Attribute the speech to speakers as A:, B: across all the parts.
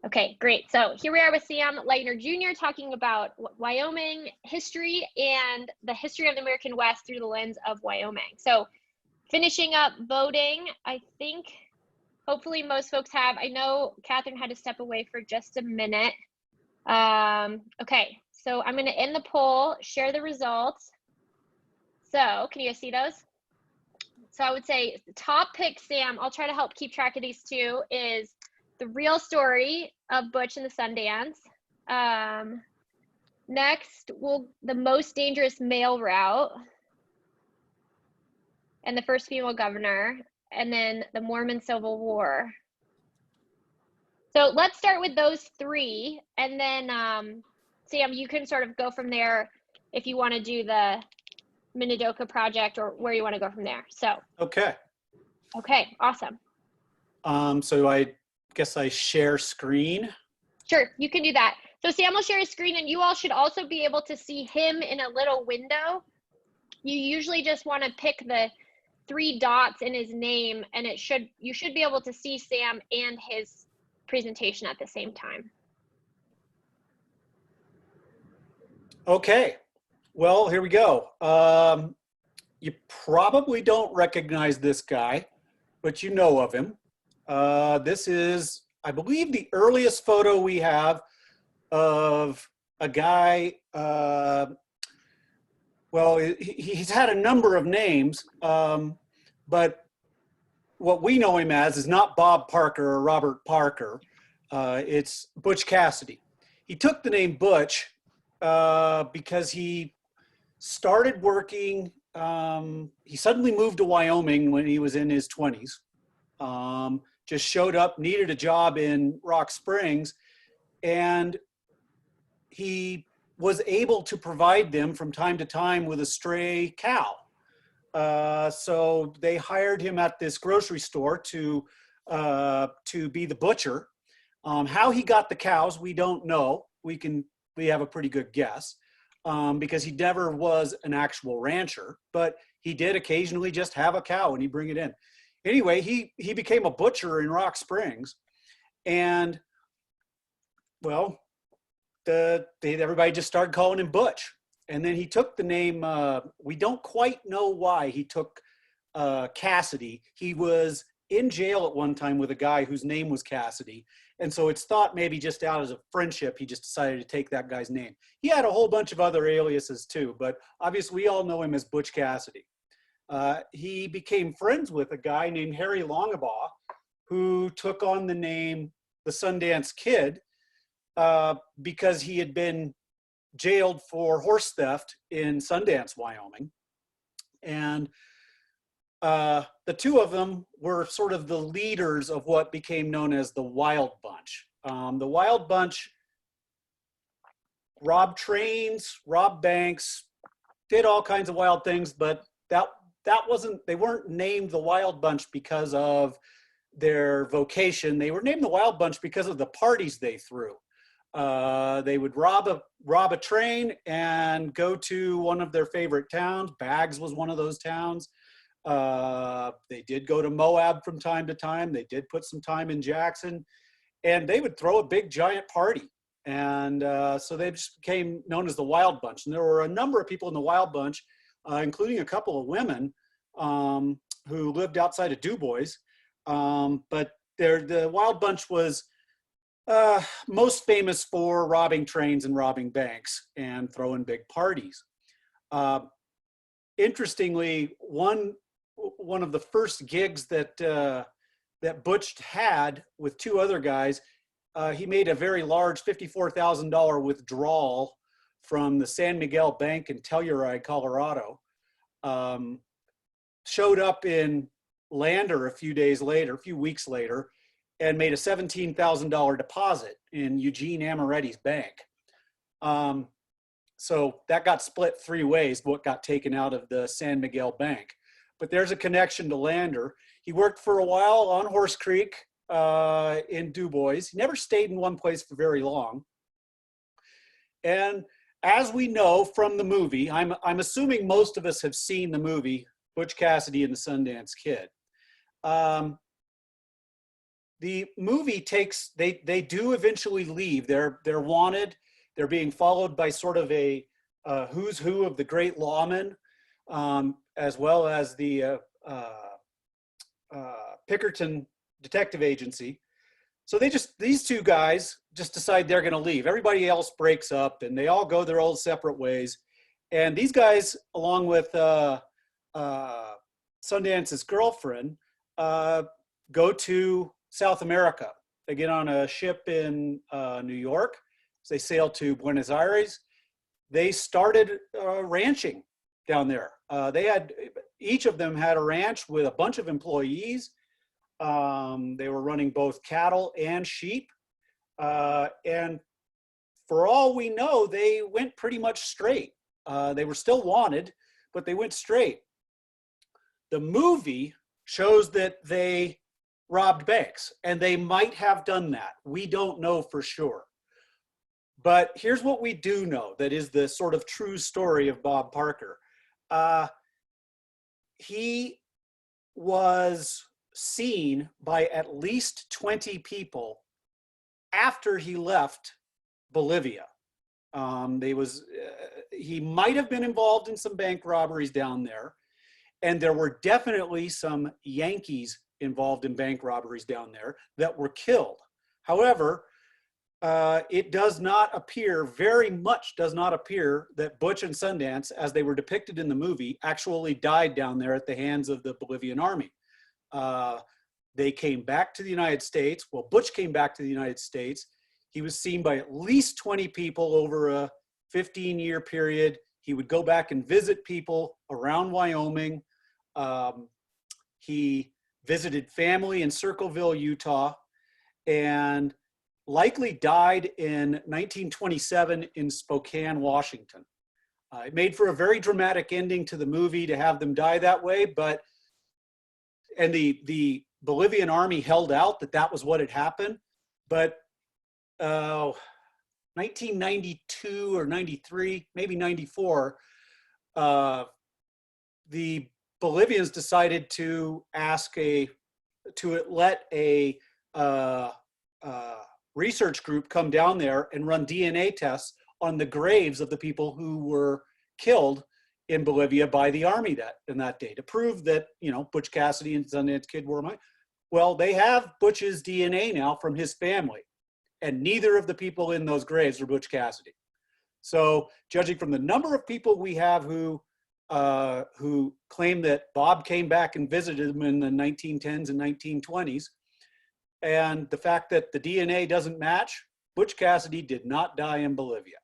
A: Okay, great. So here we are with Sam Lightner Jr. talking about Wyoming history and the history of the American West through the lens of Wyoming. So finishing up voting, I think hopefully most folks have. I know Catherine had to step away for just a minute. Okay, so I'm going to end the poll, share the results. So can you guys see those? So I would say the top pick, Sam, I'll try to help keep track of these two, is The Real Story of Butch and the Sundance. Next, The Most Dangerous Mail Route and the First Female Governor, and then the Mormon Civil War. So let's start with those three, and then Sam, you can sort of go from there if you want to do the Minidoka Project or where you want to go from there. So
B: okay,
A: awesome.
B: So I guess I share screen.
A: Sure, you can do that. So Sam will share his screen, and you all should also be able to see him in a little window. You usually just want to pick the 3 dots in his name, and you should be able to see Sam and his presentation at the same time.
B: Okay, well, here we go. You probably don't recognize this guy, but you know of him. This is, I believe, the earliest photo we have of a guy. Well, he's had a number of names, but what we know him as is not Bob Parker or Robert Parker. It's Butch Cassidy. He took the name Butch because he started working. He suddenly moved to Wyoming when he was in his 20s. Just showed up, needed a job in Rock Springs, and he was able to provide them from time to time with a stray cow. So they hired him at this grocery store to be the butcher. How he got the cows, we don't know. We have a pretty good guess because he never was an actual rancher, but he did occasionally just have a cow and he'd bring it in. Anyway, he became a butcher in Rock Springs, and well, everybody just started calling him Butch. And then he took the name, we don't quite know why he took Cassidy. He was in jail at one time with a guy whose name was Cassidy. And so it's thought maybe just out of friendship, he just decided to take that guy's name. He had a whole bunch of other aliases too, but obviously we all know him as Butch Cassidy. He became friends with a guy named Harry Longabaugh, who took on the name the Sundance Kid, because he had been jailed for horse theft in Sundance, Wyoming. And the two of them were sort of the leaders of what became known as the Wild Bunch. The Wild Bunch robbed trains, robbed banks, did all kinds of wild things, but they weren't named the Wild Bunch because of their vocation. They were named the Wild Bunch because of the parties they threw. They would rob a train and go to one of their favorite towns. Baggs was one of those towns. They did go to Moab from time to time. They did put some time in Jackson, and they would throw a big giant party. And so they just became known as the Wild Bunch. And there were a number of people in the Wild Bunch, including a couple of women who lived outside of Du Bois. But the Wild Bunch was most famous for robbing trains and robbing banks and throwing big parties. Interestingly, one of the first gigs that Butch had with 2 other guys, he made a very large $54,000 withdrawal from the San Miguel Bank in Telluride, Colorado. Showed up in Lander a few weeks later, and made a $17,000 deposit in Eugene Amoretti's bank. So that got split 3 ways, what got taken out of the San Miguel Bank. But there's a connection to Lander. He worked for a while on Horse Creek in Du Bois. He never stayed in one place for very long. And as we know from the movie, I'm assuming most of us have seen the movie Butch Cassidy and the Sundance Kid. the movie takes, they do eventually leave. They're wanted. They're being followed by sort of a who's who of the great lawmen, as well as the Pickerton Detective Agency. So these two guys just decide they're going to leave. Everybody else breaks up and they all go their own separate ways. And these guys, along with Sundance's girlfriend, go to South America. They get on a ship in New York. So they sail to Buenos Aires. They started ranching down there. Each of them had a ranch with a bunch of employees. They were running both cattle and sheep. And for all we know, they went pretty much straight. They were still wanted, but they went straight. The movie shows that they robbed banks, and they might have done that. We don't know for sure. But here's what we do know that is the sort of true story of Bob Parker. He was seen by at least 20 people after he left Bolivia. He might have been involved in some bank robberies down there, and there were definitely some Yankees involved in bank robberies down there that were killed. However, it does not appear, very much does not appear, that Butch and Sundance, as they were depicted in the movie, actually died down there at the hands of the Bolivian army. They came back to the United States. Well, Butch came back to the United States. He was seen by at least 20 people over a 15-year period. He would go back and visit people around Wyoming. He visited family in Circleville, Utah, and likely died in 1927 in Spokane, Washington. It made for a very dramatic ending to the movie to have them die that way, and the Bolivian army held out that was what had happened. But 1992 or 93, maybe 94, the Bolivians decided to let a research group come down there and run DNA tests on the graves of the people who were killed in Bolivia by the army in that day to prove that, Butch Cassidy and Sundance Kid were mine. Well, they have Butch's DNA now from his family, and neither of the people in those graves are Butch Cassidy. So, judging from the number of people we have who claim that Bob came back and visited them in the 1910s and 1920s, and the fact that the DNA doesn't match, Butch Cassidy did not die in Bolivia.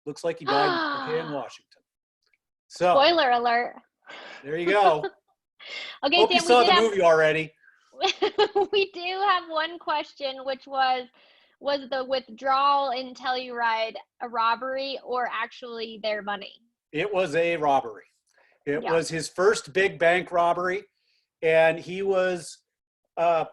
B: Looks like he died in Spokane, Washington. So,
A: spoiler alert.
B: There you go.
A: Okay,
B: Hope
A: Sam,
B: you saw the movie already.
A: We do have one question, which was the withdrawal in Telluride a robbery or actually their money?
B: It was a robbery. It was his first big bank robbery, and he had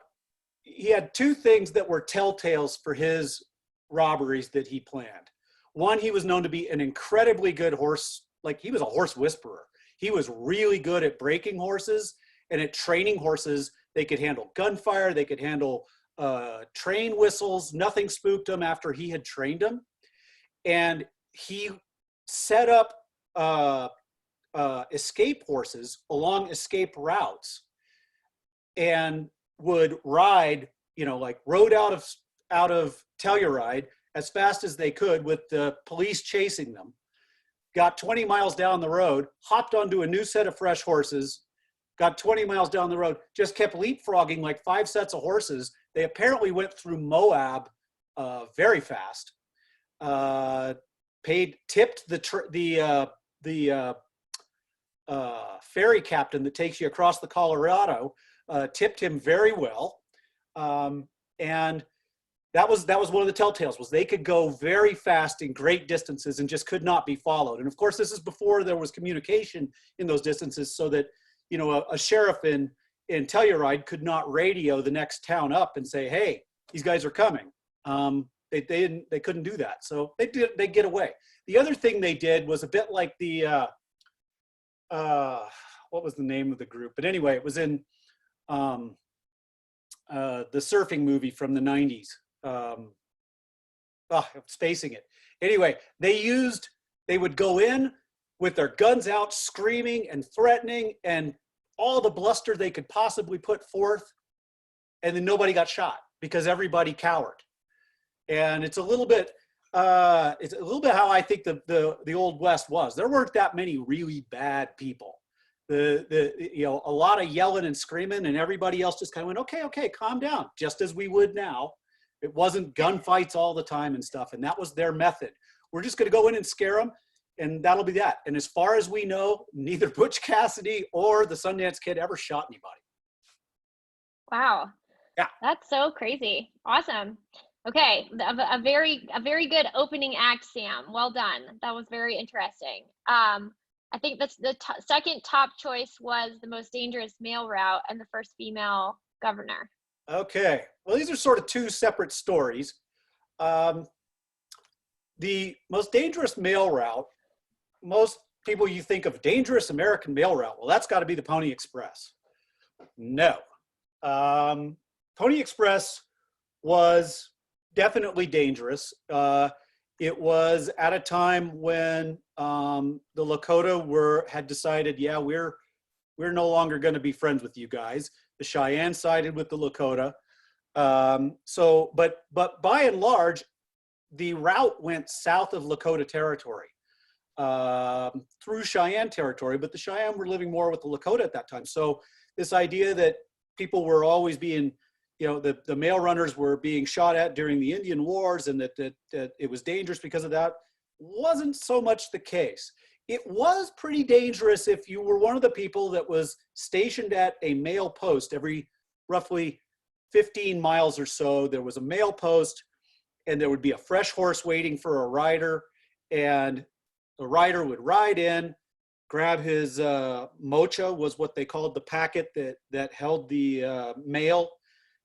B: two things that were telltales for his robberies that he planned. One, he was known to be an incredibly good horse, he was a horse whisperer. He was really good at breaking horses and at training horses. They could handle gunfire, they could handle train whistles. Nothing spooked them after he had trained them. And he set up escape horses along escape routes and would ride, rode out of Telluride as fast as they could with the police chasing them, got 20 miles down the road, hopped onto a new set of fresh horses, got 20 miles down the road, just kept leapfrogging like 5 sets of horses. They apparently went through Moab very fast, tipped the ferry captain that takes you across the Colorado, tipped him very well. And that was one of the telltales, was they could go very fast in great distances and just could not be followed. And of course, this is before there was communication in those distances, so that, a sheriff in Telluride could not radio the next town up and say, hey, these guys are coming. They couldn't do that. So they get away. The other thing they did was a bit like the, what was the name of the group? But anyway, it was in the surfing movie from the 90s. I'm spacing it. Anyway, they would go in with their guns out, screaming and threatening and all the bluster they could possibly put forth. And then nobody got shot because everybody cowered. And it's a little bit how I think the Old West was. There weren't that many really bad people. A lot of yelling and screaming, and everybody else just kind of went, okay, calm down, just as we would now. It wasn't gunfights all the time and stuff, and that was their method. We're just going to go in and scare them, and that'll be that. And as far as we know, neither Butch Cassidy or the Sundance Kid ever shot anybody.
A: Wow.
B: Yeah.
A: That's so crazy. Awesome. Okay, a very good opening act, Sam. Well done. That was very interesting. I think that's the second top choice was the most dangerous mail route and the first female governor. Okay.
B: Well, these are sort of two separate stories. The most dangerous mail route, most people you think of dangerous American mail route, well, that's got to be the Pony Express. No. Pony Express was definitely dangerous. It was at a time when the Lakota had decided, yeah, we're no longer going to be friends with you guys. The Cheyenne sided with the Lakota. But by and large, the route went south of Lakota territory through Cheyenne territory, but the Cheyenne were living more with the Lakota at that time. So this idea that people were always being, the mail runners were being shot at during the Indian Wars and that it was dangerous because of that wasn't so much the case. It was pretty dangerous if you were one of the people that was stationed at a mail post every roughly 15 miles or so. There was a mail post and there would be a fresh horse waiting for a rider, and the rider would ride in, grab his mocha, was what they called the packet that held the mail,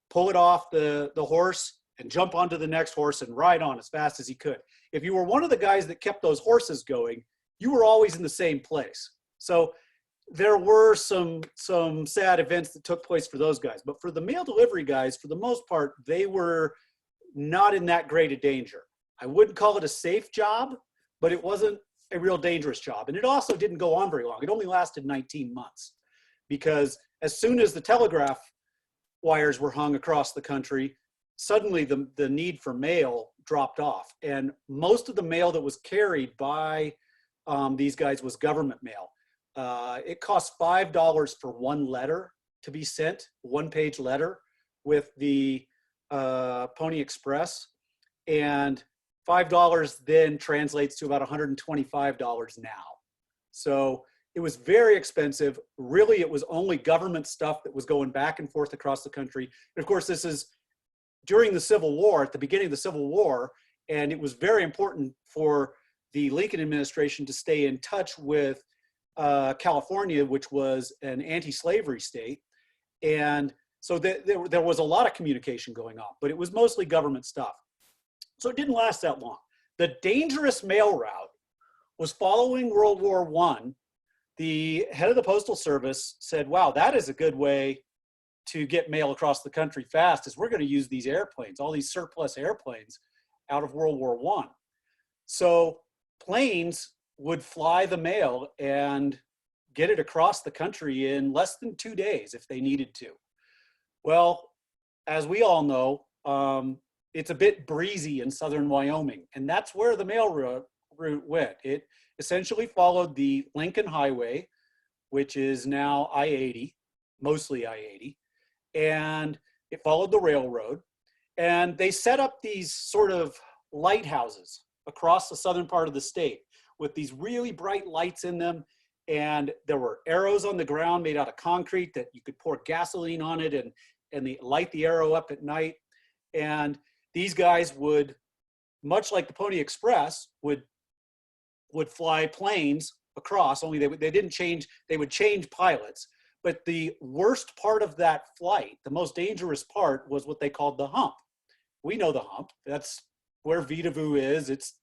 B: pull it off the horse and jump onto the next horse and ride on as fast as he could. If you were one of the guys that kept those horses going, you were always in the same place. So there were some sad events that took place for those guys. But for the mail delivery guys, for the most part, they were not in that great a danger. I wouldn't call it a safe job, but it wasn't a real dangerous job. And it also didn't go on very long. It only lasted 19 months because as soon as the telegraph wires were hung across the country, suddenly the need for mail dropped off. And most of the mail that was carried by these guys was government mail. It cost $5 for one letter to be sent, one-page letter with the Pony Express. And $5 then translates to about $125 now. So it was very expensive. Really, it was only government stuff that was going back and forth across the country. And of course, this is during the Civil War, at the beginning of the Civil War, and it was very important for the Lincoln administration to stay in touch with California, which was an anti-slavery state. And so there was a lot of communication going on, but it was mostly government stuff. So it didn't last that long. The dangerous mail route was following World War I. The head of the Postal Service said, wow, that is a good way to get mail across the country fast, is we're going to use these airplanes, all these surplus airplanes out of World War I. So planes would fly the mail and get it across the country in less than 2 days if they needed to. Well, as we all know, it's a bit breezy in southern Wyoming, and that's where the mail route went. It essentially followed the Lincoln Highway, which is now I-80, mostly I-80, and it followed the railroad. And they set up these sort of lighthouses across the southern part of the state with these really bright lights in them. And there were arrows on the ground made out of concrete that you could pour gasoline on it and light the arrow up at night. And these guys would, much like the Pony Express, would fly planes across, only they didn't change, they would change pilots. But the worst part of that flight, the most dangerous part, was what they called the hump. We know the hump. That's where Vidavoo is. It's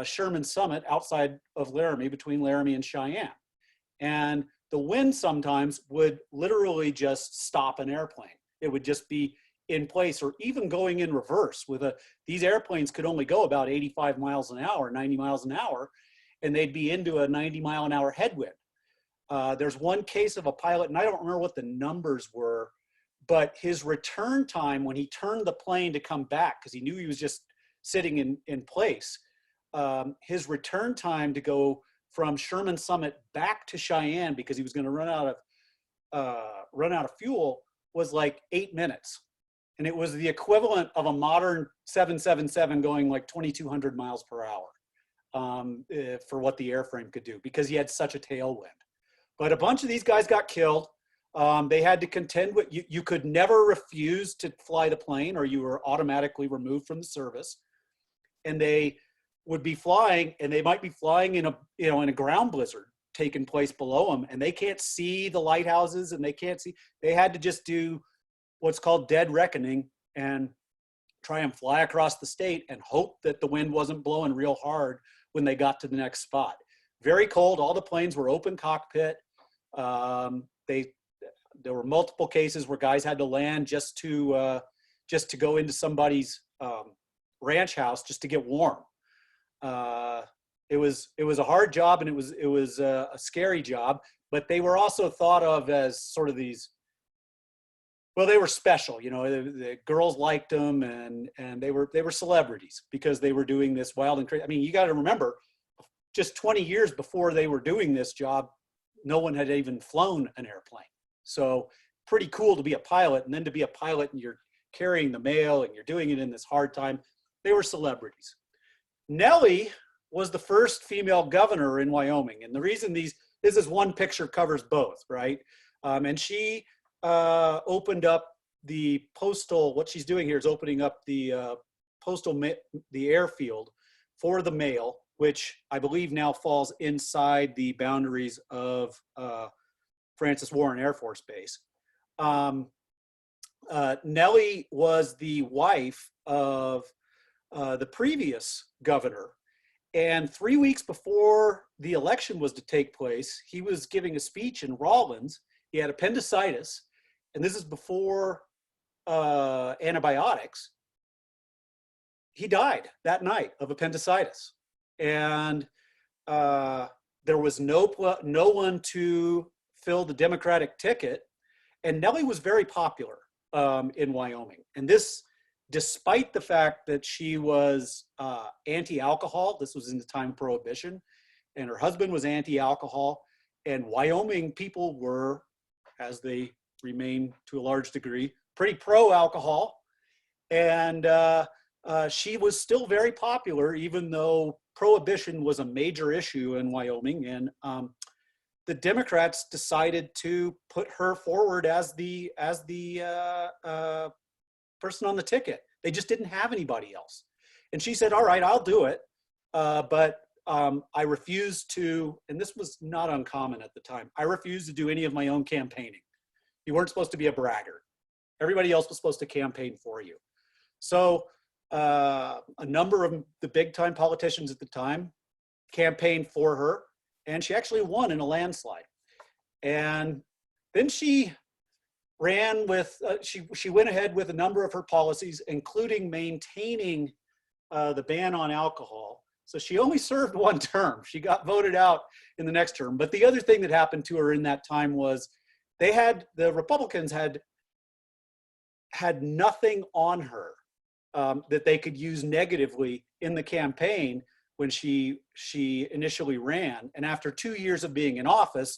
B: Sherman Summit outside of Laramie, between Laramie and Cheyenne. And the wind sometimes would literally just stop an airplane. It would just be in place, or even going in reverse with these airplanes could only go about 85 miles an hour, 90 miles an hour, and they'd be into a 90-mile-an-hour headwind. There's one case of a pilot, and I don't remember what the numbers were, but his return time when he turned the plane to come back, because he knew he was just sitting in place, his return time to go from Sherman Summit back to Cheyenne, because he was going to run out of fuel, was like 8 minutes. And it was the equivalent of a modern 777 going like 2,200 miles per hour for what the airframe could do, because he had such a tailwind. But a bunch of these guys got killed. They had to contend with, you could never refuse to fly the plane, or you were automatically removed from the service. And they would be flying, and they might be flying in a ground blizzard taking place below them, and they can't see the lighthouses, and they had to just do what's called dead reckoning and try and fly across the state and hope that the wind wasn't blowing real hard when they got to the next spot. Very cold. All the planes were open cockpit. There were multiple cases where guys had to land just to go into somebody's ranch house just to get warm. It was a hard job, and it was a scary job, but they were also thought of as sort of these, well, they were special, the girls liked them, and they were celebrities because they were doing this wild and crazy. I mean, you got to remember, just 20 years before they were doing this job, no one had even flown an airplane. So pretty cool to be a pilot, and then to be a pilot and you're carrying the mail and you're doing it in this hard time. They were celebrities. Nellie was the first female governor in Wyoming. And the reason this is one picture covers both, right? And she opened up the postal, what she's doing here is opening up the the airfield for the mail, which I believe now falls inside the boundaries of Francis Warren Air Force Base. Nellie was the wife of the previous governor. And 3 weeks before the election was to take place, he was giving a speech in Rawlins. He had appendicitis, and this is before antibiotics. He died that night of appendicitis. And there was no one to fill the Democratic ticket. And Nellie was very popular in Wyoming. And this, despite the fact that she was anti-alcohol, this was in the time of Prohibition, and her husband was anti-alcohol, and Wyoming people were, as they remain to a large degree, pretty pro-alcohol. And she was still very popular, even though Prohibition was a major issue in Wyoming. And the Democrats decided to put her forward as the person on the ticket. They just didn't have anybody else. And she said, all right, I'll do it. But I refuse to, and this was not uncommon at the time, I refused to do any of my own campaigning. You weren't supposed to be a braggart. Everybody else was supposed to campaign for you. So a number of the big time politicians at the time campaigned for her, and she actually won in a landslide. And then she ran with, she went ahead with a number of her policies, including maintaining the ban on alcohol. So she only served one term. She got voted out in the next term. But the other thing that happened to her in that time was the Republicans had nothing on her that they could use negatively in the campaign when she initially ran. And after 2 years of being in office,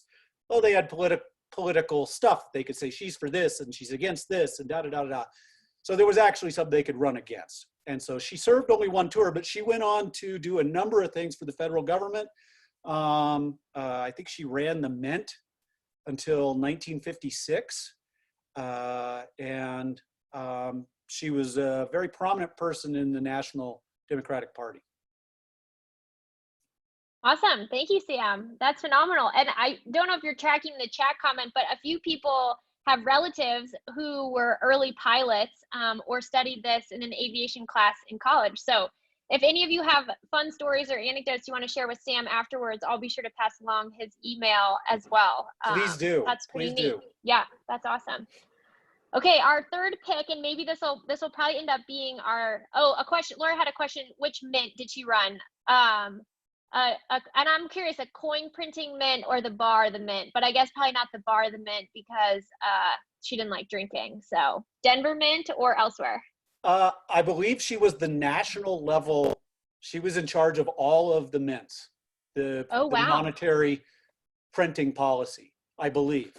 B: well, they had political stuff. They could say she's for this and she's against this and da-da-da-da-da. So there was actually something they could run against. And so she served only one tour, but she went on to do a number of things for the federal government. I think she ran the Mint until 1956. She was a very prominent person in the National Democratic Party.
A: Awesome. Thank you, Sam. That's phenomenal. And I don't know if you're tracking the chat comment, but a few people have relatives who were early pilots or studied this in an aviation class in college. So if any of you have fun stories or anecdotes you want to share with Sam afterwards, I'll be sure to pass along his email as well.
B: Please do.
A: That's pretty
B: Please
A: neat.
B: do.
A: Yeah, that's awesome. Okay, our third pick, and maybe this will probably end up being our a question. Laura had a question: which mint did she run? And I'm curious, a coin printing mint or the bar the mint, but I guess probably not the bar the mint because she didn't like drinking. So Denver Mint or elsewhere?
B: I believe she was the national level. She was in charge of all of the mints, the
A: Oh, wow.
B: monetary printing policy, I believe.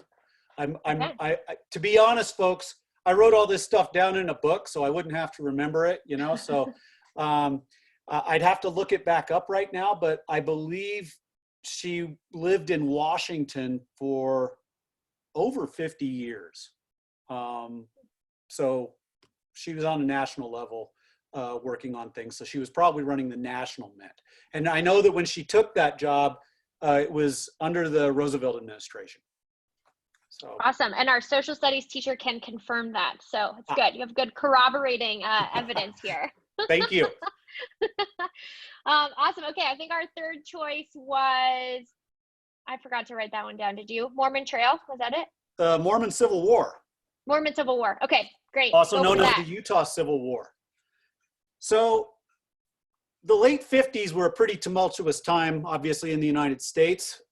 A: Okay.
B: To be honest, folks, I wrote all this stuff down in a book so I wouldn't have to remember it, you know, so I'd have to look it back up right now, but I believe she lived in Washington for over 50 years. So she was on a national level working on things. So she was probably running the national mint. And I know that when she took that job, it was under the Roosevelt administration. So.
A: Awesome. And our social studies teacher can confirm that. So it's good. You have good corroborating evidence here.
B: Thank you.
A: Awesome. Okay. I think our third choice was, I forgot to write that one down. Did you? Mormon Trail. Was that it?
B: The Mormon Civil War.
A: Mormon Civil War. Okay, great.
B: Also known as the Utah Civil War. So the late 50s were a pretty tumultuous time, obviously, in the United States.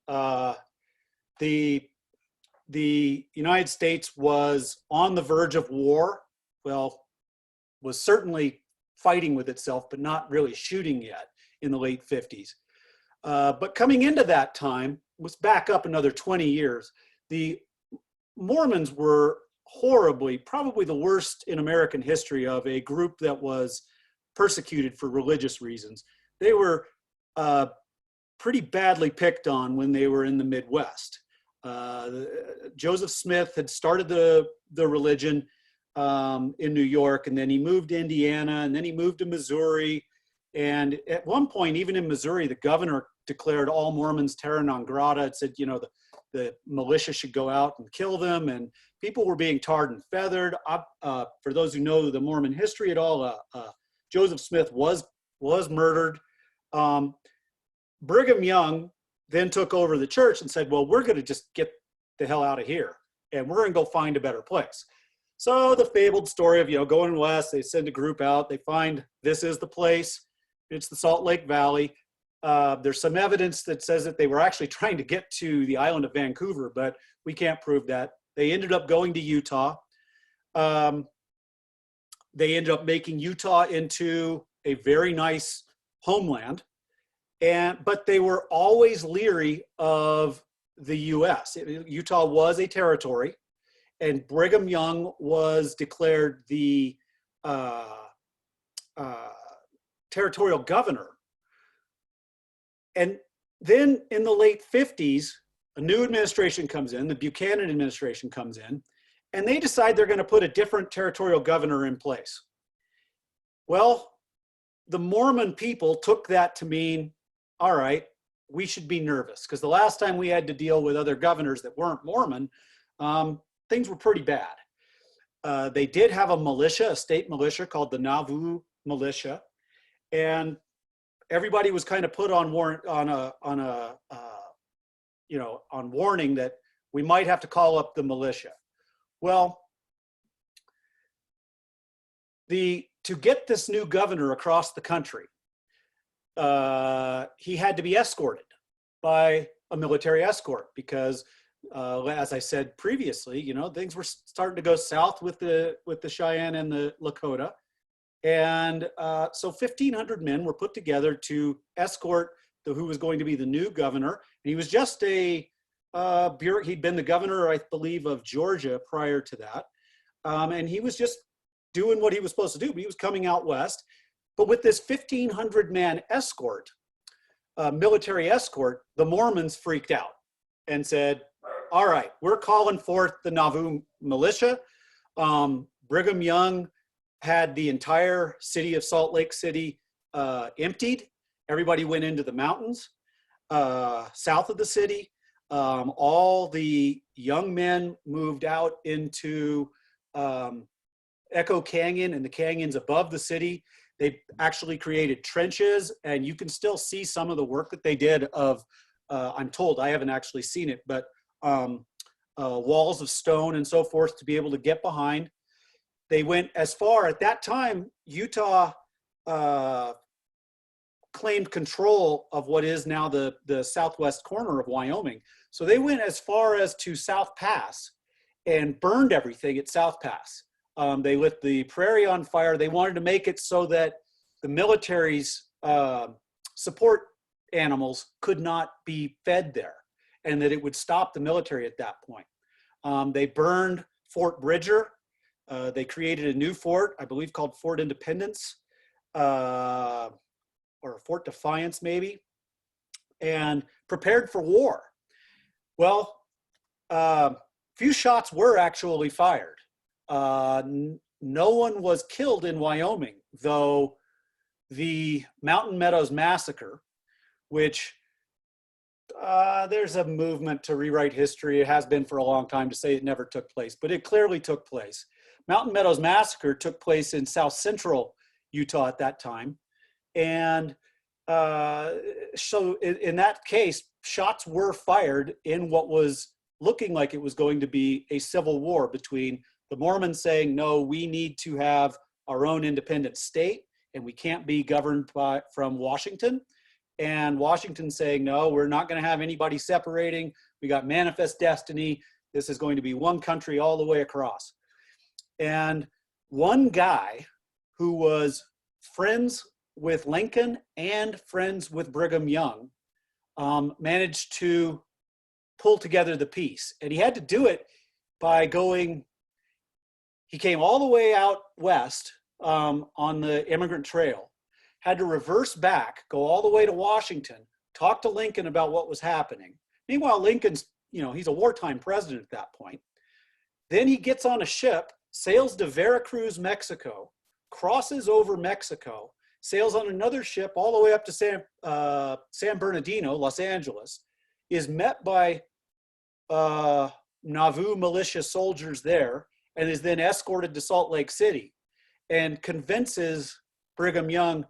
B: The United States was on the verge of war. Well, was certainly fighting with itself, but not really shooting yet in the late 50s. But coming into that time, let's back up another 20 years, the Mormons were horribly, probably the worst in American history of a group that was persecuted for religious reasons. They were pretty badly picked on when they were in the Midwest. Joseph Smith had started the religion in New York, and then he moved to Indiana, and then he moved to Missouri. And at one point, even in Missouri, the governor declared all Mormons terra non grata. It said, you know, the militia should go out and kill them, and people were being tarred and feathered. For those who know the Mormon history at all, Joseph Smith was murdered. Brigham Young then took over the church and said, well, we're going to just get the hell out of here, and we're going to go find a better place. So the fabled story of, you know, going west, they send a group out, they find this is the place. It's the Salt Lake Valley. There's some evidence that says that they were actually trying to get to the island of Vancouver, but we can't prove that. They ended up going to Utah. They ended up making Utah into a very nice homeland. But they were always leery of the U.S. Utah was a territory, and Brigham Young was declared the territorial governor. And then in the late 50s, a new administration comes in, the Buchanan administration comes in, and they decide they're going to put a different territorial governor in place. Well, the Mormon people took that to mean, all right, we should be nervous, because the last time we had to deal with other governors that weren't Mormon, things were pretty bad. They did have a militia, a state militia called the Nauvoo Militia, and everybody was kind of put on warning that we might have to call up the militia. Well, to get this new governor across the country, he had to be escorted by a military escort because, as I said previously, you know, things were starting to go south with the Cheyenne and the Lakota. And so 1,500 men were put together to escort who was going to be the new governor. And he was just he'd been the governor, I believe, of Georgia prior to that. And he was just doing what he was supposed to do. But he was coming out west. But with this 1,500 man escort, military escort, the Mormons freaked out and said, all right, we're calling forth the Nauvoo militia. Brigham Young had the entire city of Salt Lake City emptied. Everybody went into the mountains south of the city. All the young men moved out into Echo Canyon and the canyons above the city. They actually created trenches, and you can still see some of the work that they did of, I'm told, I haven't actually seen it, but walls of stone and so forth to be able to get behind. They went as far, at that time, Utah claimed control of what is now the southwest corner of Wyoming. So they went as far as to South Pass and burned everything at South Pass. They lit the prairie on fire. They wanted to make it so that the military's support animals could not be fed there, and that it would stop the military at that point. They burned Fort Bridger. They created a new fort, I believe called Fort Independence, or Fort Defiance maybe, and prepared for war. Well, few shots were actually fired. No one was killed in Wyoming, though the Mountain Meadows Massacre, which there's a movement to rewrite history. It has been for a long time to say it never took place, but it clearly took place. Mountain Meadows Massacre took place in south central Utah at that time. And so in that case, shots were fired in what was looking like it was going to be a civil war between the Mormons saying, no, we need to have our own independent state and we can't be governed from Washington. And Washington saying, no, we're not going to have anybody separating. We got manifest destiny. This is going to be one country all the way across. And one guy who was friends with Lincoln and friends with Brigham Young managed to pull together the peace. And he had to do it by going, he came all the way out west on the Immigrant Trail, had to reverse back, go all the way to Washington, talk to Lincoln about what was happening. Meanwhile, Lincoln's, he's a wartime president at that point. Then he gets on a ship, sails to Veracruz, Mexico, crosses over Mexico, sails on another ship all the way up to San Bernardino, Los Angeles, is met by Nauvoo militia soldiers there, and is then escorted to Salt Lake City, and convinces Brigham Young,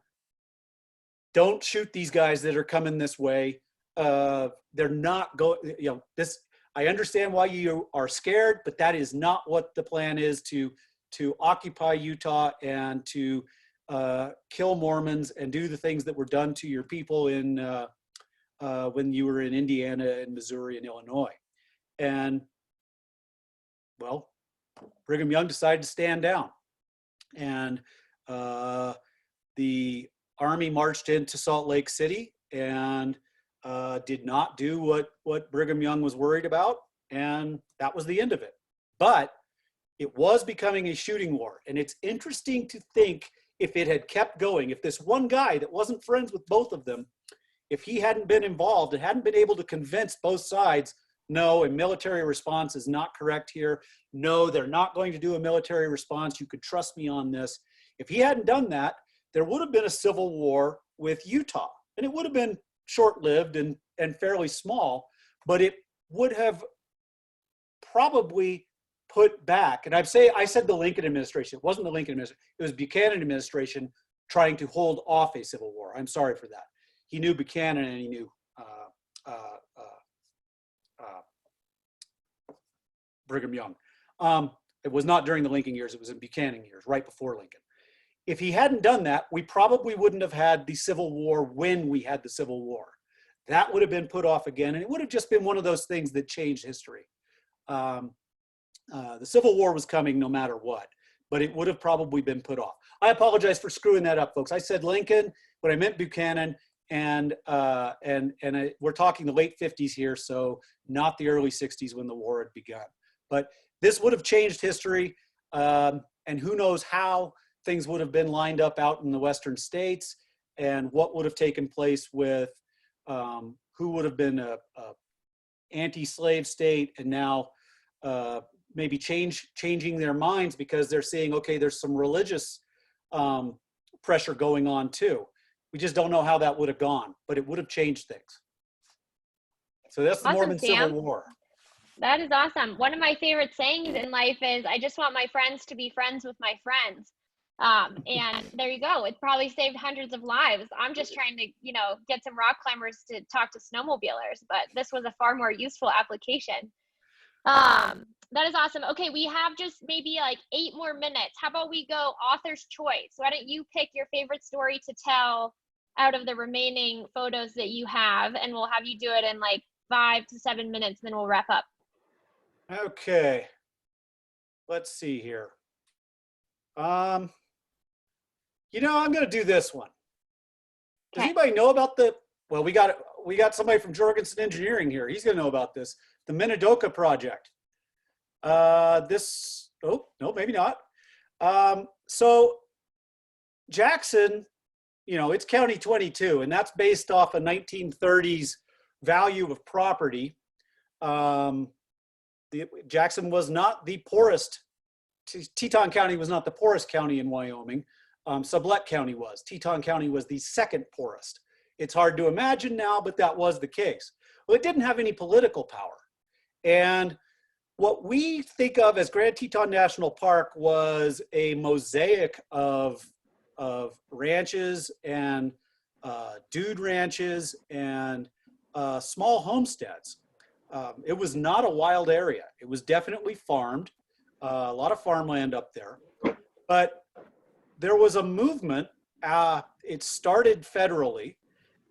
B: don't shoot these guys that are coming this way. They're not going, this, I understand why you are scared, but that is not what the plan is, to occupy Utah and to kill Mormons and do the things that were done to your people in when you were in Indiana and Missouri and Illinois. And well, Brigham Young decided to stand down, and the army marched into Salt Lake City and did not do what Brigham Young was worried about, and that was the end of it. But it was becoming a shooting war, and it's interesting to think if it had kept going, if this one guy that wasn't friends with both of them, if he hadn't been involved and hadn't been able to convince both sides, no, a military response is not correct here. No, they're not going to do a military response. You could trust me on this. If he hadn't done that, there would have been a civil war with Utah, and it would have been short-lived and fairly small, but it would have probably put back, and I said the Lincoln administration, it wasn't the Lincoln administration, it was Buchanan administration trying to hold off a civil war. I'm sorry for that. He knew Buchanan and he knew Brigham Young. It was not during the Lincoln years, it was in Buchanan years, right before Lincoln. If he hadn't done that, we probably wouldn't have had the Civil War when we had the Civil War. That would have been put off again, and it would have just been one of those things that changed history. The Civil War was coming no matter what, but it would have probably been put off. I apologize for screwing that up, folks. I said Lincoln, but I meant Buchanan, and we're talking the late 50s here, so not the early 60s when the war had begun. But this would have changed history, and who knows how things would have been lined up out in the western states, and what would have taken place with who would have been a anti-slave state, and now maybe changing their minds because they're seeing, okay, there's some religious pressure going on too. We just don't know how that would have gone, but it would have changed things. So that's the
A: Awesome,
B: Mormon
A: Sam.
B: Civil War.
A: That is awesome. One of my favorite sayings in life is, I just want my friends to be friends with my friends. And there you go. It probably saved hundreds of lives. I'm just trying to, get some rock climbers to talk to snowmobilers, but this was a far more useful application. That is awesome. Okay, we have just maybe like 8 more minutes. How about we go author's choice? Why don't you pick your favorite story to tell out of the remaining photos that you have, and we'll have you do it in like 5 to 7 minutes, then we'll wrap up.
B: Okay. Let's see here. I'm going to do this one. Does anybody know about well, we got somebody from Jorgensen Engineering here. He's going to know about this. The Minidoka Project. Oh, no, maybe not. So Jackson, it's County 22, and that's based off a 1930s value of property. Jackson was not the poorest. Teton County was not the poorest county in Wyoming. Sublette County was. Teton County was the second poorest. It's hard to imagine now, but that was the case. Well, it didn't have any political power. And what we think of as Grand Teton National Park was a mosaic of ranches and dude ranches and small homesteads. It was not a wild area. It was definitely farmed, a lot of farmland up there. But there was a movement. It started federally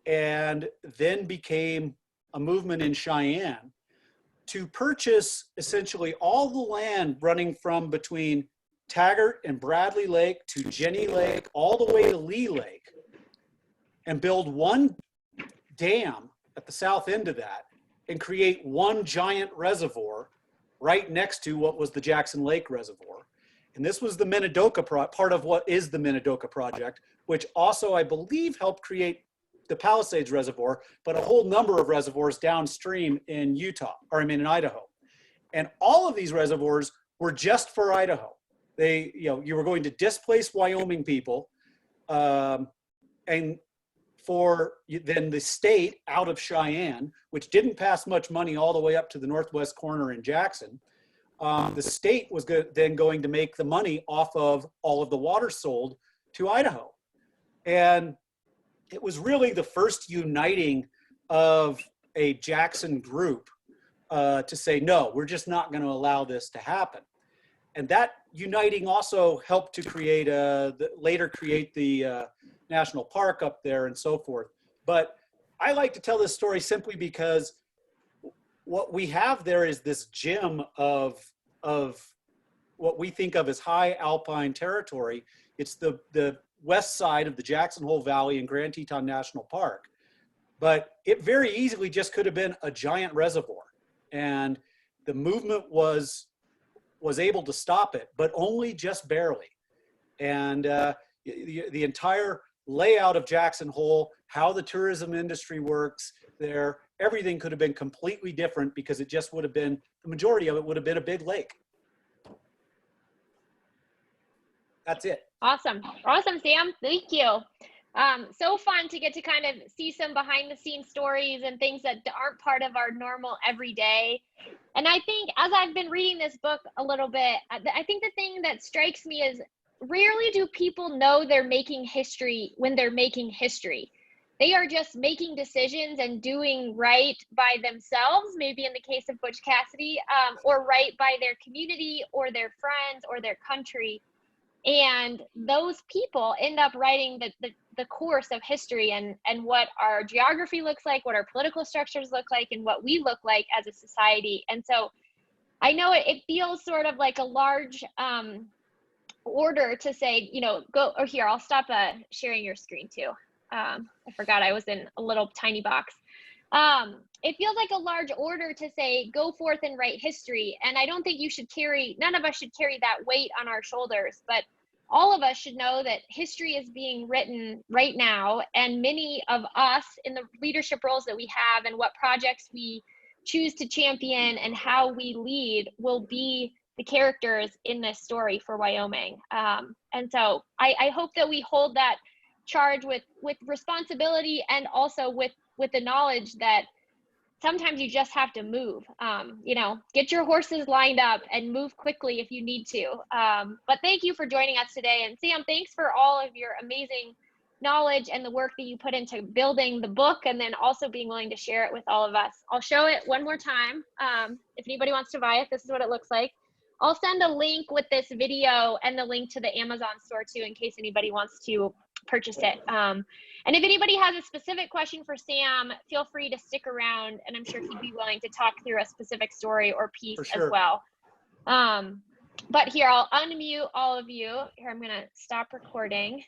B: and then became a movement in Cheyenne to purchase essentially all the land running from between Taggart and Bradley Lake to Jenny Lake, all the way to Lee Lake, and build one dam at the south end of that and create one giant reservoir right next to what was the Jackson Lake Reservoir. And this was the Minidoka part of what is the Minidoka Project, which also, I believe, helped create the Palisades Reservoir, but a whole number of reservoirs downstream in in Idaho. And all of these reservoirs were just for Idaho. You were going to displace Wyoming people, and for then the state out of Cheyenne, which didn't pass much money all the way up to the northwest corner in Jackson, the state was then going to make the money off of all of the water sold to Idaho. And it was really the first uniting of a Jackson group to say, no, we're just not going to allow this to happen. And that uniting also helped to create later create the national park up there and so forth. But I like to tell this story simply because what we have there is this gem of what we think of as high alpine territory. It's the west side of the Jackson Hole Valley in Grand Teton National Park. But it very easily just could have been a giant reservoir. And the movement was able to stop it, but only just barely. And the entire layout of Jackson Hole, how the tourism industry works there, everything could have been completely different because it just would have been, the majority of it would have been a big lake. That's it.
A: Awesome. Awesome, Sam. Thank you. So fun to get to kind of see some behind the scenes stories and things that aren't part of our normal everyday. And I think as I've been reading this book a little bit, I think the thing that strikes me is rarely do people know they're making history when they're making history. They are just making decisions and doing right by themselves, maybe in the case of Butch Cassidy, or right by their community or their friends or their country. And those people end up writing the course of history and what our geography looks like, what our political structures look like, and what we look like as a society. And so I know it feels sort of like a large order to say, go, or here, I'll stop sharing your screen too. I forgot I was in a little tiny box. It feels like a large order to say, go forth and write history. And I don't think none of us should carry that weight on our shoulders, but all of us should know that history is being written right now. And many of us in the leadership roles that we have and what projects we choose to champion and how we lead will be the characters in this story for Wyoming. And so I hope that we hold that charge with responsibility and also with the knowledge that sometimes you just have to move, get your horses lined up and move quickly if you need to. But thank you for joining us today. And Sam, thanks for all of your amazing knowledge and the work that you put into building the book, and then also being willing to share it with all of us. I'll show it one more time. If anybody wants to buy it, this is what it looks like. I'll send a link with this video and the link to the Amazon store too, in case anybody wants to purchase it. And if anybody has a specific question for Sam, feel free to stick around, and I'm sure he'd be willing to talk through a specific story or piece as well. But here, I'll unmute all of you. Here, I'm gonna stop recording.